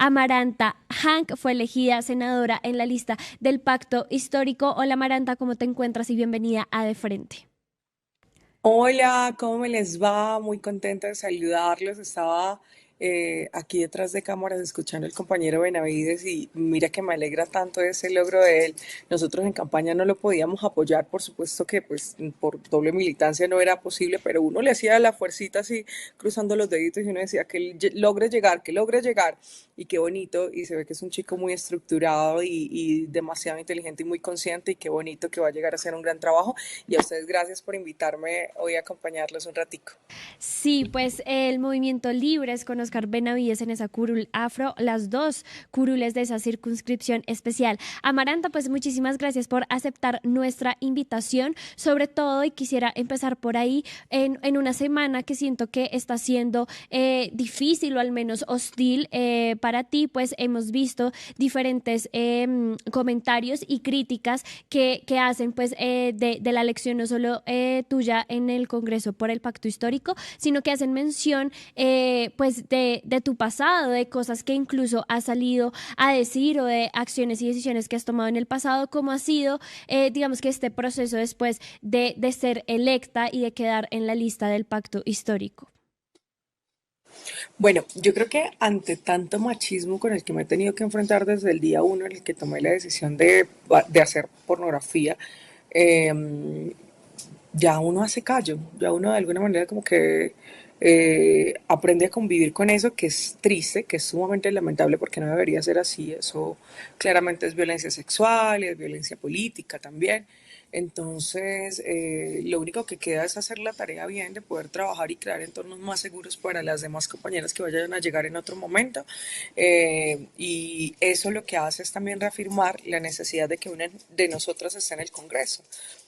Amaranta Hank fue elegida senadora en la lista del Pacto Histórico. Hola Amaranta, ¿cómo te encuentras? Y bienvenida a De Frente. Hola, ¿cómo me les va? Muy contenta de saludarlos. Estaba aquí detrás de cámaras escuchando al compañero Benavides y mira que me alegra tanto ese logro de él. Nosotros en campaña no lo podíamos apoyar, por supuesto que pues por doble militancia no era posible, pero uno le hacía la fuercita así cruzando los deditos y uno decía que él logre llegar, que logre llegar. Y qué bonito, y se ve que es un chico muy estructurado y demasiado inteligente y muy consciente y qué bonito que va a llegar a hacer un gran trabajo. Y a ustedes gracias por invitarme hoy a acompañarlos un ratico. Sí, pues el movimiento Libres con Oscar Benavides en esa curul afro, las dos curules de esa circunscripción especial. Amaranta, pues muchísimas gracias por aceptar nuestra invitación, sobre todo, y quisiera empezar por ahí, en una semana que siento que está siendo difícil o al menos hostil para ti, pues hemos visto diferentes comentarios y críticas que hacen pues de la elección no solo tuya en el Congreso por el Pacto Histórico, sino que hacen mención pues de tu pasado, de cosas que incluso has salido a decir o de acciones y decisiones que has tomado en el pasado, cómo ha sido, digamos que este proceso después de ser electa y de quedar en la lista del Pacto Histórico. Bueno, yo creo que ante tanto machismo con el que me he tenido que enfrentar desde el día uno en el que tomé la decisión de hacer pornografía, eh, ya uno hace callo, ya uno de alguna manera como que aprende a convivir con eso, que es triste, que es sumamente lamentable porque no debería ser así. Eso claramente es violencia sexual, es violencia política también. Entonces, lo único que queda es hacer la tarea bien, de poder trabajar y crear entornos más seguros para las demás compañeras que vayan a llegar en otro momento. Y eso lo que hace es también reafirmar la necesidad de que una de nosotras esté en el Congreso,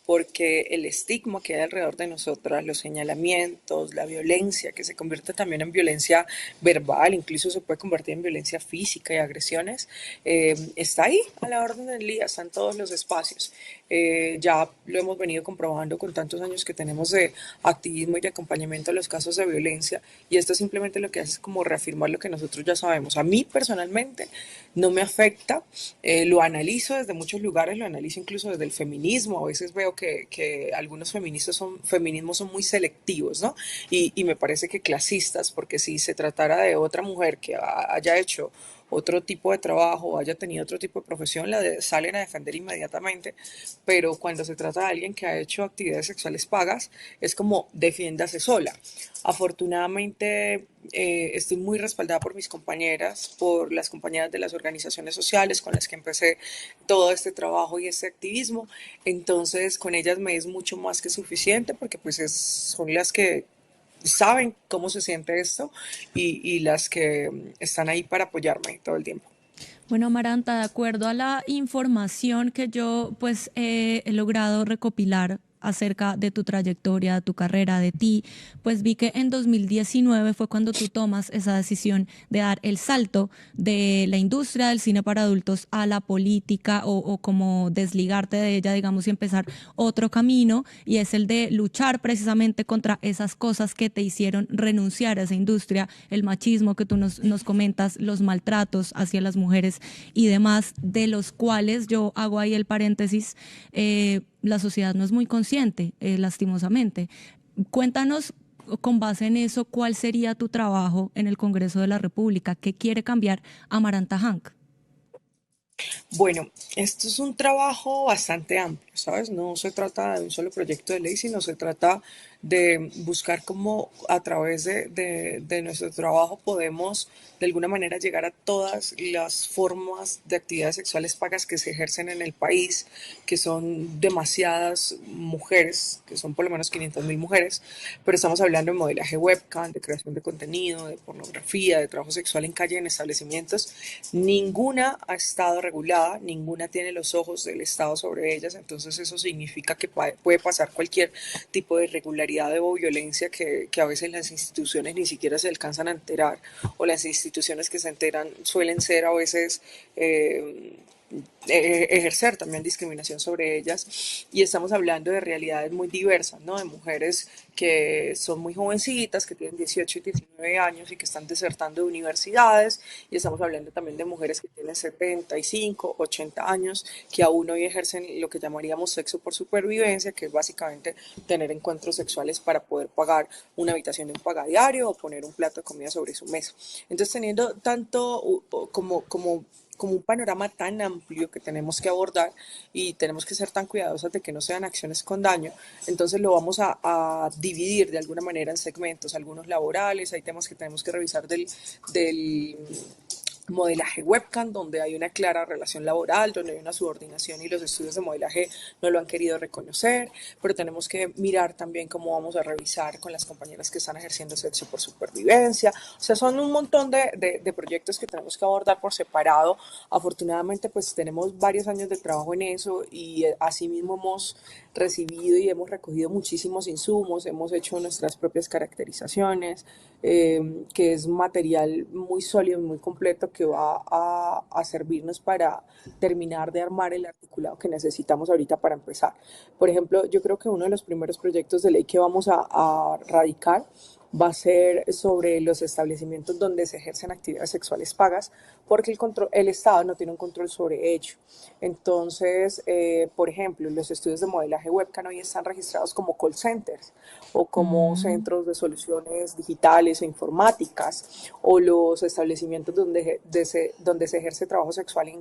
porque el estigma que hay alrededor de nosotras, los señalamientos, la violencia, que se convierte también en violencia verbal, incluso se puede convertir en violencia física y agresiones, está ahí a la orden del día, está en todos los espacios. Ya lo hemos venido comprobando con tantos años que tenemos de activismo y de acompañamiento a los casos de violencia, y esto simplemente lo que hace es como reafirmar lo que nosotros ya sabemos. A mí personalmente no me afecta, lo analizo desde muchos lugares, lo analizo incluso desde el feminismo. A veces veo que algunos feminismos son muy selectivos, ¿no? Y me parece que clasistas, porque si se tratara de otra mujer que haya hecho otro tipo de trabajo, haya tenido otro tipo de profesión, salen a defender inmediatamente, pero cuando se trata de alguien que ha hecho actividades sexuales pagas, es como defiéndase sola. Afortunadamente, estoy muy respaldada por mis compañeras, por las compañeras de las organizaciones sociales con las que empecé todo este trabajo y este activismo. Entonces, con ellas me es mucho más que suficiente porque pues son las que saben cómo se siente esto y las que están ahí para apoyarme todo el tiempo. Bueno, Amaranta, de acuerdo a la información que yo pues he logrado recopilar acerca de tu trayectoria, de tu carrera, de ti, pues vi que en 2019 fue cuando tú tomas esa decisión de dar el salto de la industria del cine para adultos a la política o como desligarte de ella, digamos, y empezar otro camino, y es el de luchar precisamente contra esas cosas que te hicieron renunciar a esa industria, el machismo que tú nos comentas, los maltratos hacia las mujeres y demás, de los cuales yo hago ahí el paréntesis, la sociedad no es muy consciente, lastimosamente. Cuéntanos con base en eso, ¿cuál sería tu trabajo en el Congreso de la República? ¿Qué quiere cambiar Amaranta Hank? Bueno, esto es un trabajo bastante amplio, ¿sabes? No se trata de un solo proyecto de ley, sino se trata de buscar cómo a través de nuestro trabajo podemos de alguna manera llegar a todas las formas de actividades sexuales pagas que se ejercen en el país, que son demasiadas mujeres, que son por lo menos 500.000 mujeres, pero estamos hablando de modelaje webcam, de creación de contenido, de pornografía, de trabajo sexual en calle, en establecimientos. Ninguna ha estado regulada, ninguna tiene los ojos del Estado sobre ellas, entonces eso significa que puede pasar cualquier tipo de irregularidad o violencia que a veces las instituciones ni siquiera se alcanzan a enterar, o las instituciones que se enteran suelen ser a veces ejercer también discriminación sobre ellas, y estamos hablando de realidades muy diversas, ¿no? De mujeres que son muy jovencitas, que tienen 18 y 19 años y que están desertando de universidades, y estamos hablando también de mujeres que tienen 75, 80 años, que aún hoy ejercen lo que llamaríamos sexo por supervivencia, que es básicamente tener encuentros sexuales para poder pagar una habitación de un pagadiario o poner un plato de comida sobre su mesa. Entonces, teniendo tanto como un panorama tan amplio que tenemos que abordar y tenemos que ser tan cuidadosos de que no sean acciones con daño, entonces lo vamos a dividir de alguna manera en segmentos, algunos laborales, hay temas que tenemos que revisar del modelaje webcam, donde hay una clara relación laboral, donde hay una subordinación y los estudios de modelaje no lo han querido reconocer, pero tenemos que mirar también cómo vamos a revisar con las compañeras que están ejerciendo sexo por supervivencia. O sea, son un montón de proyectos que tenemos que abordar por separado. Afortunadamente, pues tenemos varios años de trabajo en eso y asimismo hemos recibido y hemos recogido muchísimos insumos, hemos hecho nuestras propias caracterizaciones, que es material muy sólido y muy completo que va a servirnos para terminar de armar el articulado que necesitamos ahorita para empezar. Por ejemplo, yo creo que uno de los primeros proyectos de ley que vamos a radicar va a ser sobre los establecimientos donde se ejercen actividades sexuales pagas, porque el Estado no tiene un control sobre ello. Entonces, por ejemplo, los estudios de modelaje webcam hoy están registrados como call centers o como Mm. centros de soluciones digitales o informáticas, o los establecimientos donde se ejerce trabajo sexual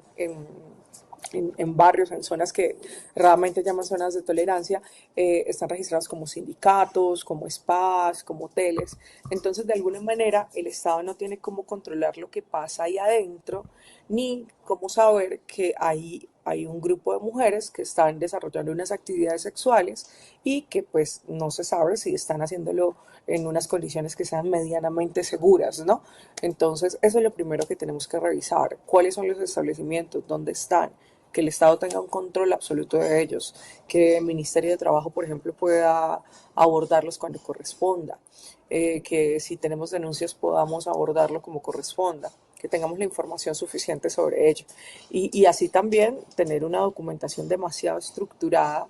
en barrios, en zonas que realmente llaman zonas de tolerancia, están registrados como sindicatos, como spas, como hoteles. Entonces, de alguna manera, el Estado no tiene cómo controlar lo que pasa ahí adentro, ni cómo saber que hay un grupo de mujeres que están desarrollando unas actividades sexuales y que pues no se sabe si están haciéndolo en unas condiciones que sean medianamente seguras, ¿no? Entonces, eso es lo primero que tenemos que revisar. ¿Cuáles son los establecimientos? ¿Dónde están? Que el Estado tenga un control absoluto de ellos, que el Ministerio de Trabajo, por ejemplo, pueda abordarlos cuando corresponda, que si tenemos denuncias podamos abordarlo como corresponda, que tengamos la información suficiente sobre ello. Y así también tener una documentación demasiado estructurada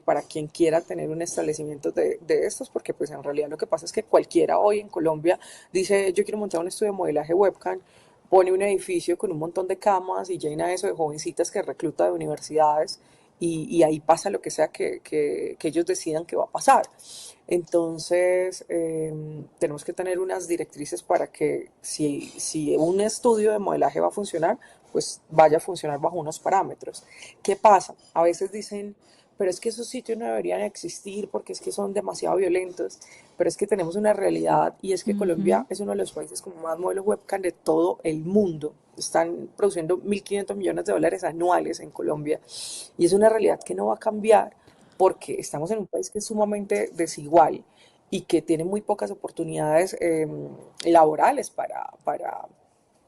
para quien quiera tener un establecimiento de estos, porque pues en realidad lo que pasa es que cualquiera hoy en Colombia dice yo quiero montar un estudio de modelaje webcam, pone un edificio con un montón de camas y llena eso de jovencitas que recluta de universidades y ahí pasa lo que sea que ellos decidan que va a pasar. Entonces, tenemos que tener unas directrices para que si un estudio de modelaje va a funcionar, pues vaya a funcionar bajo unos parámetros. ¿Qué pasa? A veces dicen, pero es que esos sitios no deberían existir porque es que son demasiado violentos, pero es que tenemos una realidad y es que Colombia Ujú. es uno de los países con más modelos webcam de todo el mundo. Están produciendo 1.500 millones de dólares anuales en Colombia y es una realidad que no va a cambiar porque estamos en un país que es sumamente desigual y que tiene muy pocas oportunidades laborales para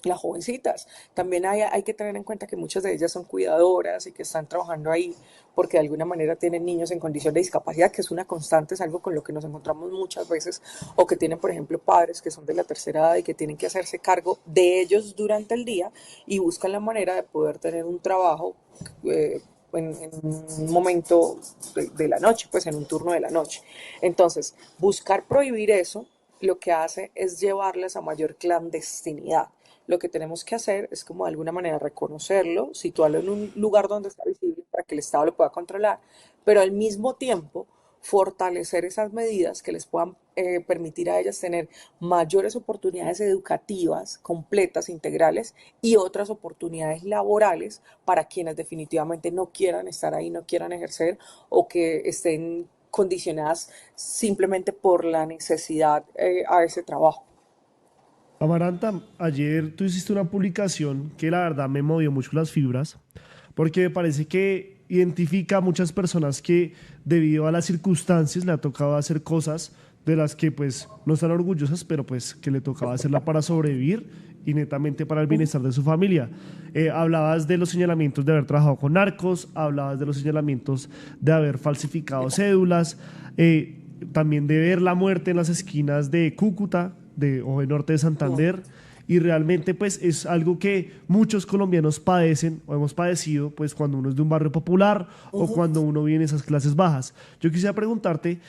las jovencitas. También hay que tener en cuenta que muchas de ellas son cuidadoras y que están trabajando ahí porque de alguna manera tienen niños en condición de discapacidad, que es una constante, es algo con lo que nos encontramos muchas veces, o que tienen, por ejemplo, padres que son de la tercera edad y que tienen que hacerse cargo de ellos durante el día y buscan la manera de poder tener un trabajo en un momento de la noche, pues en un turno de la noche. Entonces, buscar prohibir eso lo que hace es llevarles a mayor clandestinidad. Lo que tenemos que hacer es como de alguna manera reconocerlo, situarlo en un lugar donde está visible para que el Estado lo pueda controlar, pero al mismo tiempo fortalecer esas medidas que les puedan permitir a ellas tener mayores oportunidades educativas, completas, integrales y otras oportunidades laborales para quienes definitivamente no quieran estar ahí, no quieran ejercer o que estén condicionadas simplemente por la necesidad a ese trabajo. Amaranta, ayer tú hiciste una publicación que la verdad me movió mucho las fibras, porque me parece que identifica a muchas personas que debido a las circunstancias le ha tocado hacer cosas de las que pues no están orgullosas, pero pues que le tocaba hacerla para sobrevivir y netamente para el bienestar de su familia. Hablabas de los señalamientos de haber trabajado con narcos, hablabas de los señalamientos de haber falsificado cédulas, también de ver la muerte en las esquinas de Cúcuta o de Norte de Santander, y realmente pues es algo que muchos colombianos padecen o hemos padecido pues cuando uno es de un barrio popular o cuando uno viene de esas clases bajas. Yo quisiera preguntarte,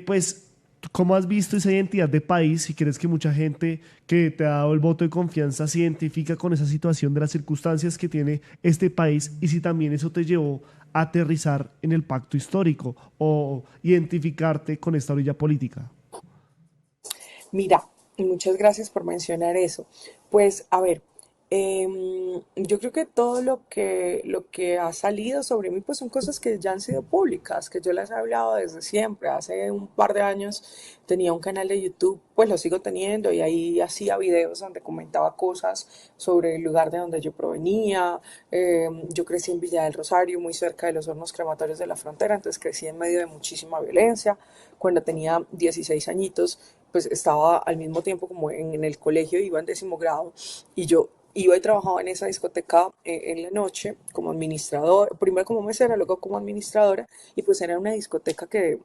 pues, ¿cómo has visto esa identidad de país? Si crees que mucha gente que te ha dado el voto de confianza se identifica con esa situación de las circunstancias que tiene este país y si también eso te llevó a aterrizar en el pacto histórico o identificarte con esta orilla política. Mira, y muchas gracias por mencionar eso. Pues a ver, yo creo que todo lo que ha salido sobre mí pues son cosas que ya han sido públicas, que yo las he hablado desde siempre. Hace un par de años tenía un canal de YouTube, pues lo sigo teniendo y ahí hacía videos donde comentaba cosas sobre el lugar de donde yo provenía. Yo crecí en Villa del Rosario, muy cerca de los hornos crematorios de la frontera, entonces crecí en medio de muchísima violencia. Cuando tenía 16 añitos, pues estaba al mismo tiempo como en el colegio, iba en 10.º grado y yo iba y trabajaba en esa discoteca en la noche como administrador, primero como mesera, luego como administradora, y pues era una discoteca que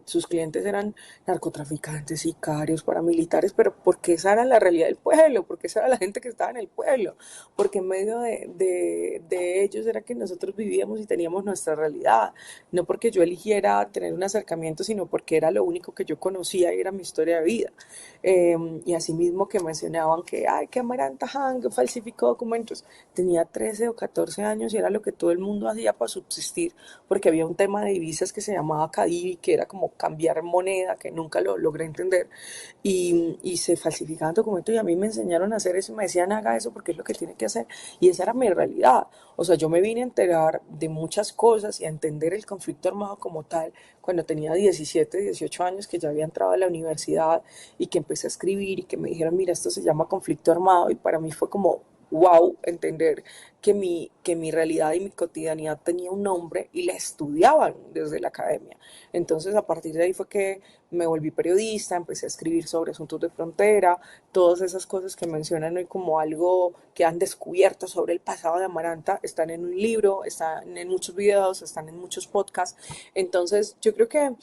sus clientes eran narcotraficantes, sicarios, paramilitares, pero porque esa era la realidad del pueblo, porque esa era la gente que estaba en el pueblo, porque en medio de ellos era que nosotros vivíamos y teníamos nuestra realidad, no porque yo eligiera tener un acercamiento, sino porque era lo único que yo conocía y era mi historia de vida. Y asimismo que mencionaban que, ay, que Amaranta Hang falsificó documentos, tenía 13 o 14 años y era lo que todo el mundo hacía para subsistir, porque había un tema de divisas que se llamaba CADIVI, que era como cambiar moneda, que nunca lo logré entender, y se falsificaban documentos y a mí me enseñaron a hacer eso y me decían haga eso porque es lo que tiene que hacer, y esa era mi realidad. O sea, yo me vine a enterar de muchas cosas y a entender el conflicto armado como tal cuando tenía 17, 18 años, que ya había entrado a la universidad y que empecé a escribir y que me dijeron, mira, esto se llama conflicto armado, y para mí fue como wow entender que mi realidad y mi cotidianidad tenía un nombre y la estudiaban desde la academia. Entonces, a partir de ahí fue que me volví periodista, empecé a escribir sobre asuntos de frontera, todas esas cosas que mencionan hoy como algo que han descubierto sobre el pasado de Amaranta, están en un libro, están en muchos videos, están en muchos podcasts. Entonces, yo creo que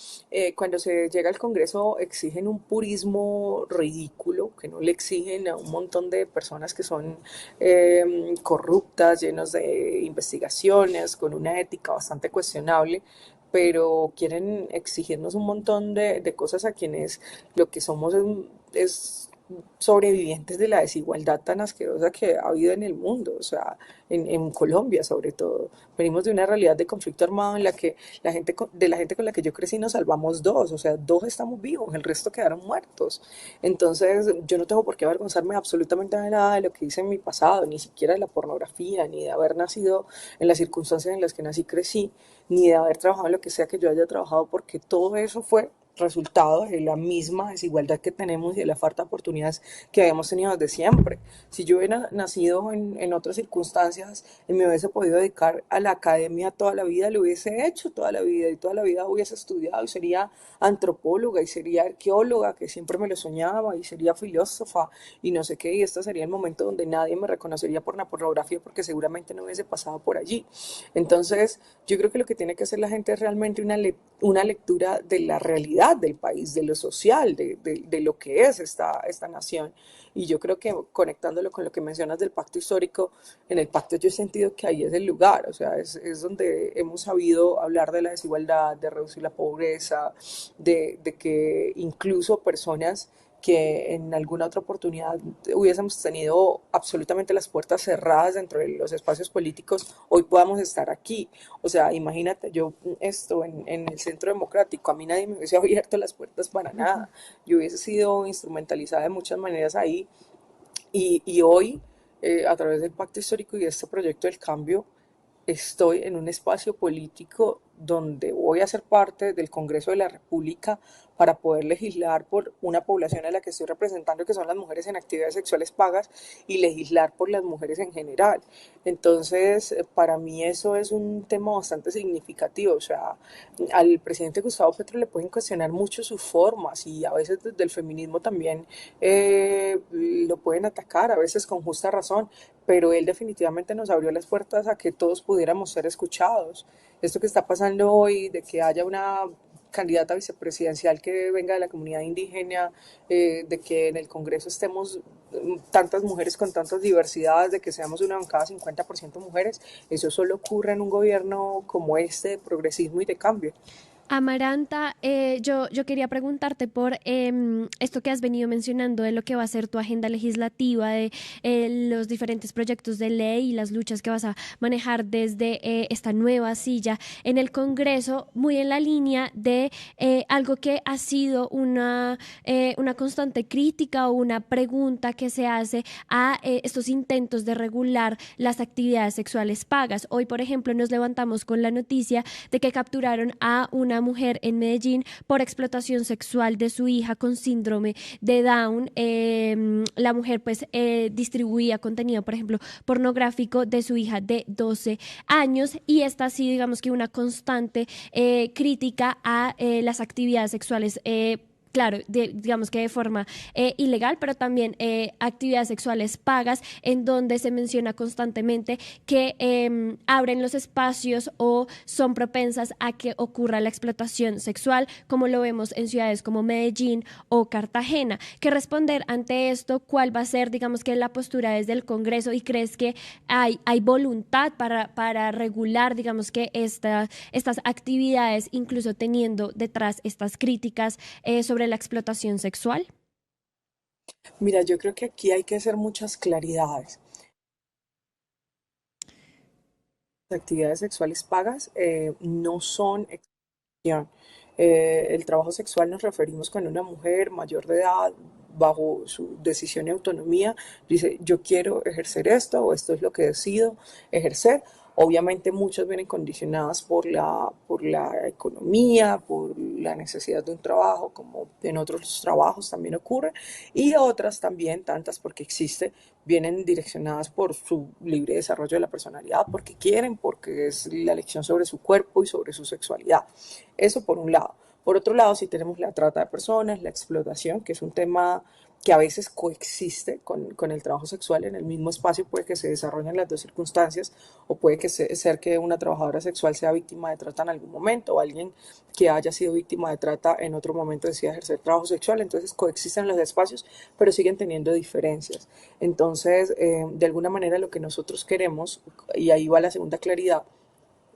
cuando se llega al Congreso exigen un purismo ridículo, que no le exigen a un montón de personas que son corruptas, llenos de investigaciones, con una ética bastante cuestionable, pero quieren exigirnos un montón de cosas a quienes lo que somos es sobrevivientes de la desigualdad tan asquerosa que ha habido en el mundo, o sea, en Colombia sobre todo. Venimos de una realidad de conflicto armado en la que de la gente con la que yo crecí nos salvamos dos, o sea, dos estamos vivos, el resto quedaron muertos. Entonces, yo no tengo por qué avergonzarme absolutamente de nada de lo que hice en mi pasado, ni siquiera de la pornografía, ni de haber nacido en las circunstancias en las que nací, crecí, ni de haber trabajado en lo que sea que yo haya trabajado, porque todo eso fue resultado de la misma desigualdad que tenemos y de la falta de oportunidades que habíamos tenido desde siempre. Si yo hubiera nacido en otras circunstancias y me hubiese podido dedicar a la academia toda la vida, lo hubiese hecho toda la vida y toda la vida hubiese estudiado y sería antropóloga y sería arqueóloga, que siempre me lo soñaba, y sería filósofa y no sé qué, y este sería el momento donde nadie me reconocería por la pornografía porque seguramente no hubiese pasado por allí. Entonces, yo creo que lo que tiene que hacer la gente es realmente una lectura de la realidad del país, de lo social, de lo que es esta nación. Y yo creo que conectándolo con lo que mencionas del pacto histórico, en el pacto yo he sentido que ahí es el lugar, o sea, es donde hemos sabido hablar de la desigualdad, de reducir la pobreza, de que incluso personas que en alguna otra oportunidad hubiésemos tenido absolutamente las puertas cerradas dentro de los espacios políticos, hoy podamos estar aquí. O sea, imagínate, yo en el Centro Democrático, a mí nadie me hubiese abierto las puertas para nada. Yo hubiese sido instrumentalizada de muchas maneras ahí y hoy, a través del Pacto Histórico y de este proyecto del cambio, estoy en un espacio político donde voy a ser parte del Congreso de la República para poder legislar por una población a la que estoy representando, que son las mujeres en actividades sexuales pagas, y legislar por las mujeres en general. Entonces, para mí eso es un tema bastante significativo. O sea, al presidente Gustavo Petro le pueden cuestionar mucho sus formas y a veces desde el feminismo también lo pueden atacar, a veces con justa razón, pero él definitivamente nos abrió las puertas a que todos pudiéramos ser escuchados. Esto que está pasando hoy, de que haya una candidata vicepresidencial que venga de la comunidad indígena, de que en el Congreso estemos tantas mujeres con tantas diversidades, de que seamos una bancada 50% mujeres, eso solo ocurre en un gobierno como este de progresismo y de cambio. Amaranta, yo quería preguntarte por esto que has venido mencionando de lo que va a ser tu agenda legislativa, de los diferentes proyectos de ley y las luchas que vas a manejar desde esta nueva silla en el Congreso, muy en la línea de algo que ha sido una constante crítica o una pregunta que se hace a estos intentos de regular las actividades sexuales pagas. Hoy, por ejemplo, nos levantamos con la noticia de que capturaron a una mujer en Medellín por explotación sexual de su hija con síndrome de Down. La mujer pues distribuía contenido, por ejemplo, pornográfico de su hija de 12 años y esta ha sido, digamos que una constante crítica a las actividades sexuales claro, digamos que de forma ilegal, pero también actividades sexuales pagas, en donde se menciona constantemente que abren los espacios o son propensas a que ocurra la explotación sexual, como lo vemos en ciudades como Medellín o Cartagena. ¿Qué responder ante esto? ¿Cuál va a ser, digamos que, la postura desde el Congreso? ¿Y crees que hay voluntad para regular, digamos que, estas actividades, incluso teniendo detrás estas críticas sobre la explotación sexual? Mira, yo creo que aquí hay que hacer muchas claridades. Las actividades sexuales pagas no son excepción. El trabajo sexual nos referimos cuando una mujer mayor de edad, bajo su decisión y autonomía, dice, yo quiero ejercer esto o esto es lo que decido ejercer. Obviamente muchas vienen condicionadas por la economía, por la necesidad de un trabajo, como en otros trabajos también ocurre, y otras también, tantas porque existe, vienen direccionadas por su libre desarrollo de la personalidad, porque quieren, porque es la elección sobre su cuerpo y sobre su sexualidad. Eso por un lado. Por otro lado, si tenemos la trata de personas, la explotación, que es un tema que a veces coexiste con el trabajo sexual en el mismo espacio, puede que se desarrollen las dos circunstancias o puede que ser que una trabajadora sexual sea víctima de trata en algún momento o alguien que haya sido víctima de trata en otro momento decida ejercer trabajo sexual, entonces coexisten los espacios, pero siguen teniendo diferencias. Entonces, de alguna manera lo que nosotros queremos, y ahí va la segunda claridad,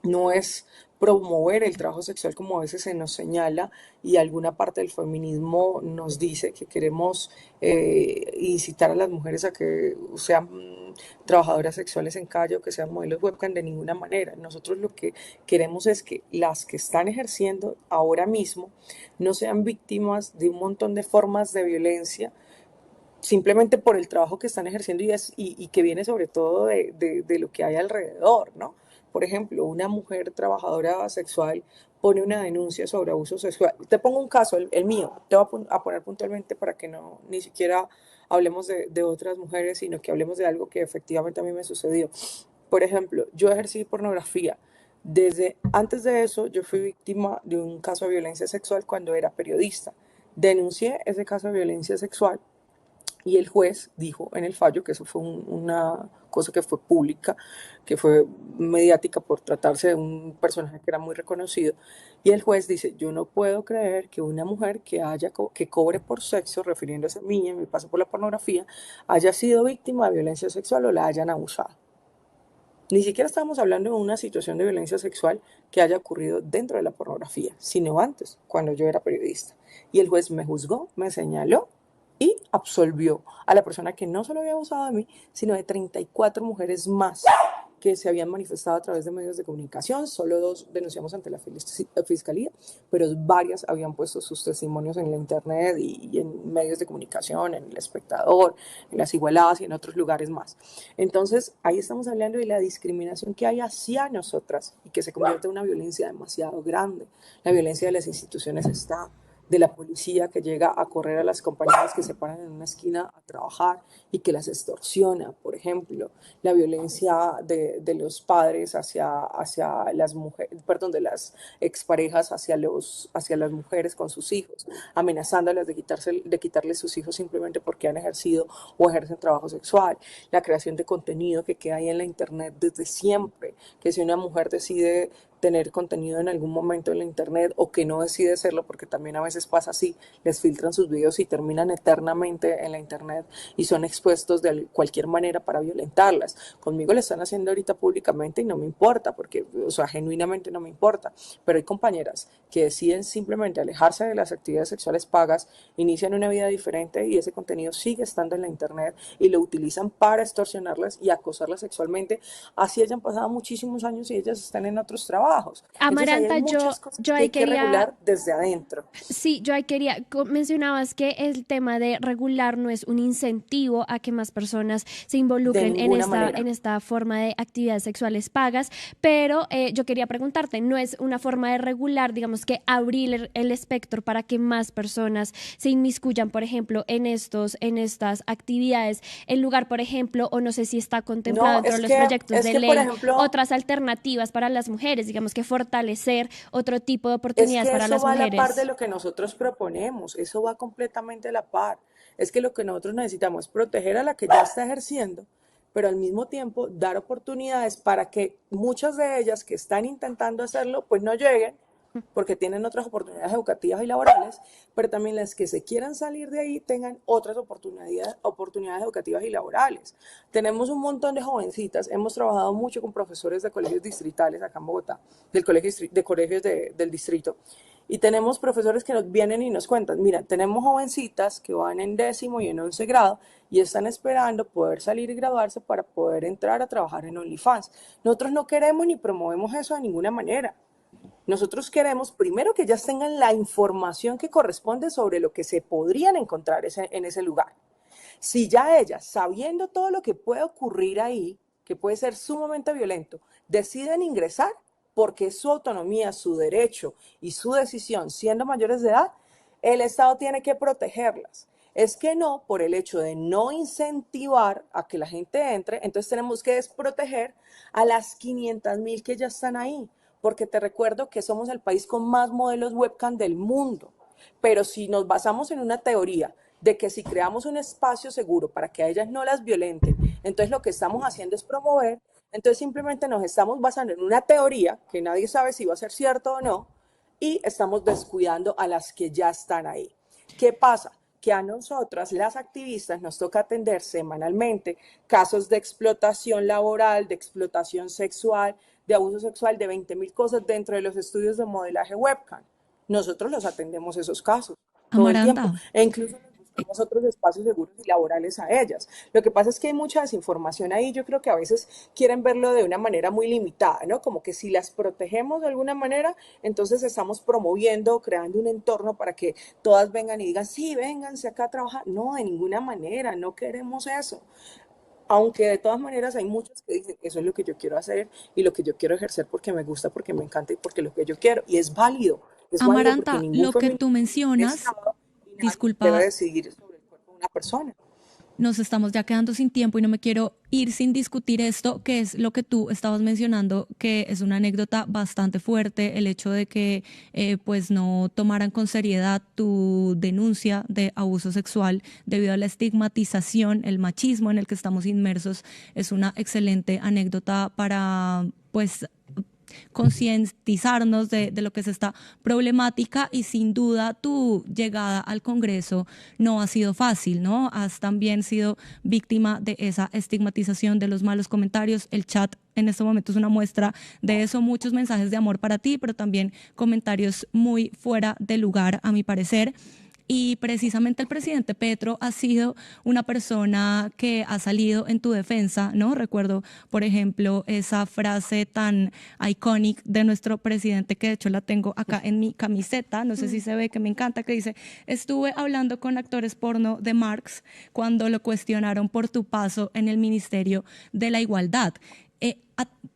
no es promover el trabajo sexual como a veces se nos señala y alguna parte del feminismo nos dice que queremos incitar a las mujeres a que sean trabajadoras sexuales en calle o que sean modelos webcam de ninguna manera. Nosotros lo que queremos es que las que están ejerciendo ahora mismo no sean víctimas de un montón de formas de violencia simplemente por el trabajo que están ejerciendo y que viene sobre todo de lo que hay alrededor, ¿no? Por ejemplo, una mujer trabajadora sexual pone una denuncia sobre abuso sexual. Te pongo un caso, el mío, te voy a poner puntualmente para que no ni siquiera hablemos de otras mujeres, sino que hablemos de algo que efectivamente a mí me sucedió. Por ejemplo, yo ejercí pornografía. Desde antes de eso, yo fui víctima de un caso de violencia sexual cuando era periodista. Denuncié ese caso de violencia sexual y el juez dijo en el fallo que eso fue una cosa que fue pública, que fue mediática por tratarse de un personaje que era muy reconocido. Y el juez dice, yo no puedo creer que una mujer que cobre por sexo, refiriéndose a mí en mi paso por la pornografía, haya sido víctima de violencia sexual o la hayan abusado. Ni siquiera estábamos hablando de una situación de violencia sexual que haya ocurrido dentro de la pornografía, sino antes, cuando yo era periodista. Y el juez me juzgó, me señaló y absolvió a la persona que no solo había abusado de mí, sino de 34 mujeres más que se habían manifestado a través de medios de comunicación. Solo 2 denunciamos ante la fiscalía, pero varias habían puesto sus testimonios en la internet y en medios de comunicación, en El Espectador, en Las Igualadas y en otros lugares más. Entonces, ahí estamos hablando de la discriminación que hay hacia nosotras y que se convierte en una violencia demasiado grande. La violencia de las instituciones está, de la policía que llega a correr a las compañeras que se paran en una esquina a trabajar y que las extorsiona, por ejemplo, la violencia de los padres hacia las mujeres, perdón, de las exparejas hacia las mujeres con sus hijos, amenazándolas de quitarles sus hijos simplemente porque han ejercido o ejercen trabajo sexual, la creación de contenido que queda ahí en la internet desde siempre, que si una mujer decide tener contenido en algún momento en la internet o que no decide hacerlo, porque también a veces pasa así, les filtran sus videos y terminan eternamente en la internet y son expuestos de cualquier manera para violentarlas. Conmigo lo están haciendo ahorita públicamente y no me importa, porque, o sea, genuinamente no me importa, pero hay compañeras que deciden simplemente alejarse de las actividades sexuales pagas, inician una vida diferente y ese contenido sigue estando en la internet y lo utilizan para extorsionarlas y acosarlas sexualmente, así hayan pasado muchísimos años y ellas están en otros trabajos. Entonces ahí Amaranta, hay muchas cosas yo que ahí hay que quería regular desde adentro. Sí, yo ahí quería, mencionabas que el tema de regular no es un incentivo a que más personas se De involucren ninguna en manera. esta forma de actividades sexuales pagas, pero yo quería preguntarte, ¿no es una forma de regular, digamos que abrir el espectro para que más personas se inmiscuyan, por ejemplo, en estas actividades, en lugar, por ejemplo, o no sé si está contemplado No, dentro de los proyectos es de que, por ley, ejemplo, otras alternativas para las mujeres, digamos que fortalecer otro tipo de es oportunidades que para eso las va a la par de mujeres? lo que nosotros proponemos, eso va completamente a la par. Es que lo que nosotros necesitamos es proteger a la que ya está ejerciendo, pero al mismo tiempo dar oportunidades para que muchas de ellas que están intentando hacerlo, pues no lleguen, porque tienen otras oportunidades educativas y laborales, pero también las que se quieran salir de ahí tengan otras oportunidades educativas y laborales. Tenemos un montón de jovencitas, hemos trabajado mucho con profesores de colegios distritales acá en Bogotá, de colegios del distrito, y tenemos profesores que nos vienen y nos cuentan, mira, tenemos jovencitas que van en 10º y en 11 grado y están esperando poder salir y graduarse para poder entrar a trabajar en OnlyFans. Nosotros no queremos ni promovemos eso de ninguna manera. Nosotros queremos primero que ellas tengan la información que corresponde sobre lo que se podrían encontrar en ese lugar. Si ya ellas, sabiendo todo lo que puede ocurrir ahí, que puede ser sumamente violento, deciden ingresar porque es su autonomía, su derecho y su decisión, siendo mayores de edad, el Estado tiene que protegerlas. Es que no, por el hecho de no incentivar a que la gente entre, entonces tenemos que desproteger a las 500.000 que ya están ahí, porque te recuerdo que somos el país con más modelos webcam del mundo. Pero si nos basamos en una teoría de que si creamos un espacio seguro para que a ellas no las violenten, entonces lo que estamos haciendo es promover, entonces simplemente nos estamos basando en una teoría que nadie sabe si va a ser cierto o no, y estamos descuidando a las que ya están ahí. ¿Qué pasa? Que a nosotras, las activistas, nos toca atender semanalmente casos de explotación laboral, de explotación sexual, de abuso sexual, de 20.000 cosas dentro de los estudios de modelaje webcam. Nosotros los atendemos esos casos todo el Amaranta, tiempo e incluso les buscamos otros espacios seguros y laborales a ellas. Lo que pasa es que hay mucha desinformación ahí, yo creo que a veces quieren verlo de una manera muy limitada, ¿no? Como que si las protegemos de alguna manera, entonces estamos promoviendo, creando un entorno para que todas vengan y digan, sí, vénganse acá a trabajar. No, de ninguna manera, no queremos eso. Aunque de todas maneras hay muchos que dicen, eso es lo que yo quiero hacer y lo que yo quiero ejercer porque me gusta, porque me encanta y porque es lo que yo quiero. Y es válido porque Amaranta, ningún lo que tú feminismo es mencionas, Estado y nadie debe disculpa, decidir sobre el cuerpo de una persona. nos estamos ya quedando sin tiempo y no me quiero ir sin discutir esto, que es lo que tú estabas mencionando, que es una anécdota bastante fuerte, el hecho de que pues no tomaran con seriedad tu denuncia de abuso sexual debido a la estigmatización, el machismo en el que estamos inmersos, es una excelente anécdota para pues concientizarnos de lo que es esta problemática y sin duda tu llegada al Congreso no ha sido fácil, ¿no? Has también sido víctima de esa estigmatización, de los malos comentarios. El chat en este momento es una muestra de eso, muchos mensajes de amor para ti, pero también comentarios muy fuera de lugar, a mi parecer. Y precisamente el presidente Petro ha sido una persona que ha salido en tu defensa, ¿no? Recuerdo, por ejemplo, esa frase tan icónica de nuestro presidente, que de hecho la tengo acá en mi camiseta, no sé si se ve, que me encanta, que dice, estuve hablando con actores porno de Marx cuando lo cuestionaron por tu paso en el Ministerio de la Igualdad.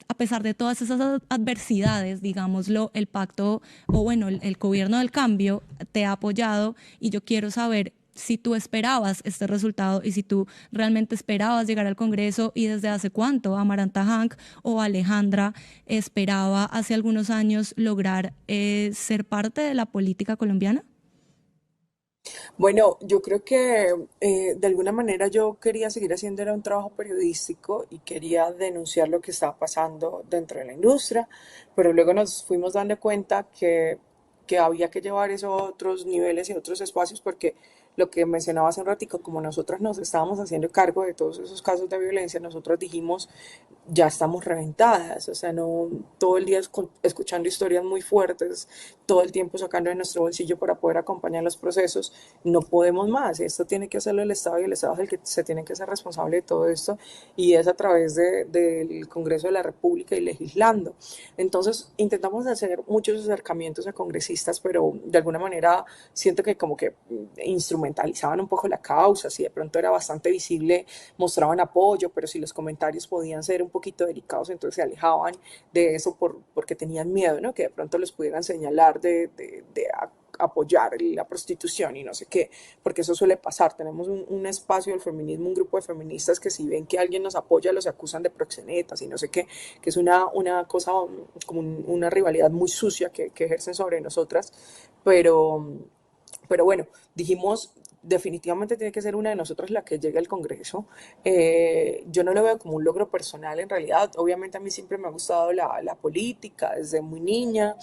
A pesar de todas esas adversidades, digámoslo, el pacto o bueno, el gobierno del cambio te ha apoyado y yo quiero saber si tú esperabas este resultado y si tú realmente esperabas llegar al Congreso y desde hace cuánto Amaranta Hank o Alejandra esperaba hace algunos años lograr ser parte de la política colombiana. Bueno, yo creo que de alguna manera yo quería seguir haciendo era un trabajo periodístico y quería denunciar lo que estaba pasando dentro de la industria, pero luego nos fuimos dando cuenta que había que llevar eso a otros niveles y a otros espacios porque lo que mencionaba hace un ratico, como nosotros nos estábamos haciendo cargo de todos esos casos de violencia, nosotros dijimos, ya estamos reventadas, o sea, no todo el día escuchando historias muy fuertes, todo el tiempo sacando de nuestro bolsillo para poder acompañar los procesos, no podemos más, esto tiene que hacerlo el Estado y el Estado es el que se tiene que ser responsable de todo esto y es a través del Congreso de la República y legislando. Entonces intentamos hacer muchos acercamientos a congresistas, pero de alguna manera siento que como que instrumentalizaban un poco la causa, si de pronto era bastante visible, mostraban apoyo, pero si los comentarios podían ser un poquito delicados, entonces se alejaban de eso porque tenían miedo, ¿no? Que de pronto los pudieran señalar de apoyar la prostitución y no sé qué, porque eso suele pasar. Tenemos un espacio del feminismo, un grupo de feministas que si ven que alguien nos apoya, los acusan de proxenetas y no sé qué, que es una cosa como una rivalidad muy sucia que ejercen sobre nosotras, pero bueno, dijimos, definitivamente tiene que ser una de nosotros la que llegue al Congreso. Yo no lo veo como un logro personal en realidad. Obviamente a mí siempre me ha gustado la política desde muy niña,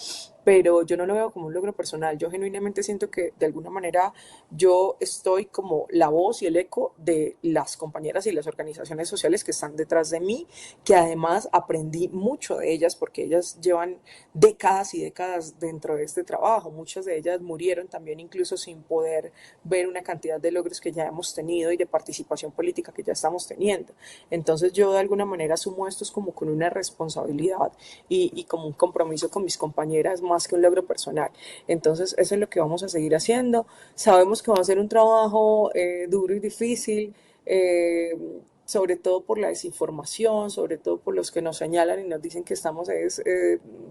pero yo no lo veo como un logro personal. Yo genuinamente siento que de alguna manera yo estoy como la voz y el eco de las compañeras y las organizaciones sociales que están detrás de mí, que además aprendí mucho de ellas porque ellas llevan décadas y décadas dentro de este trabajo. Muchas de ellas murieron también incluso sin poder ver una cantidad de logros que ya hemos tenido y de participación política que ya estamos teniendo. Entonces yo de alguna manera asumo esto como con una responsabilidad y como un compromiso con mis compañeras más que un logro personal. Entonces eso es lo que vamos a seguir haciendo. Sabemos que va a ser un trabajo duro y difícil, sobre todo por la desinformación, sobre todo por los que nos señalan y nos dicen que estamos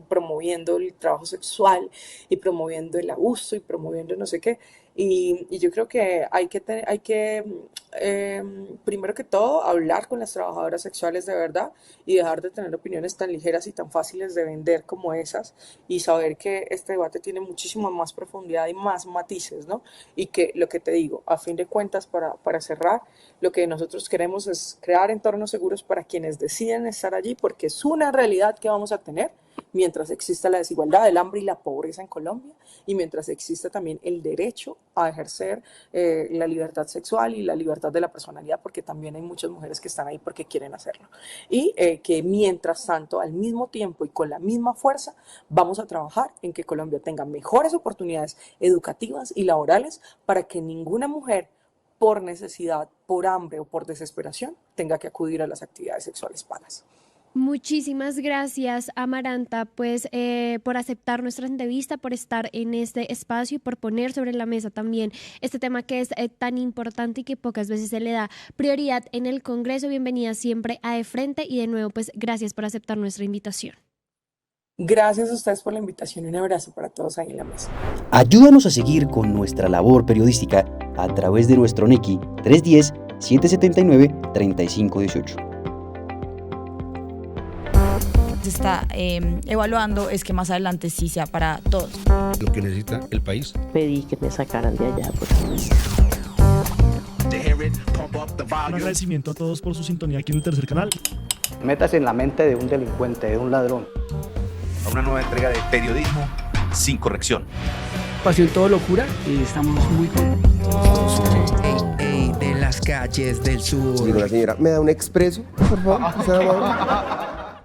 promoviendo el trabajo sexual y promoviendo el abuso y promoviendo no sé qué. Y yo creo que hay que primero que todo, hablar con las trabajadoras sexuales de verdad y dejar de tener opiniones tan ligeras y tan fáciles de vender como esas y saber que este debate tiene muchísima más profundidad y más matices, ¿no? Y que lo que te digo, a fin de cuentas, para cerrar, lo que nosotros queremos es crear entornos seguros para quienes deciden estar allí, porque es una realidad que vamos a tener mientras exista la desigualdad, el hambre y la pobreza en Colombia, y mientras exista también el derecho a ejercer la libertad sexual y la libertad de la personalidad, porque también hay muchas mujeres que están ahí porque quieren hacerlo. Y que mientras tanto, al mismo tiempo y con la misma fuerza, vamos a trabajar en que Colombia tenga mejores oportunidades educativas y laborales para que ninguna mujer, por necesidad, por hambre o por desesperación, tenga que acudir a las actividades sexuales pagas. Muchísimas gracias, Amaranta, pues por aceptar nuestra entrevista, por estar en este espacio y por poner sobre la mesa también este tema que es tan importante y que pocas veces se le da prioridad en el Congreso. Bienvenida siempre a De Frente y de nuevo, pues gracias por aceptar nuestra invitación. Gracias a ustedes por la invitación y un abrazo para todos ahí en la mesa. Ayúdanos a seguir con nuestra labor periodística a través de nuestro NECI 310-779-3518. Se está evaluando es que más adelante sí sea para todos. Lo que necesita el país. Pedí que me sacaran de allá. Un agradecimiento a todos por su sintonía aquí en el tercer canal. Métase en la mente de un delincuente, de un ladrón. A una nueva entrega de Periodismo sin corrección. Pasión todo locura y estamos muy contentos. De las calles del sur. Digo, la señora, ¿me da un expreso, por favor?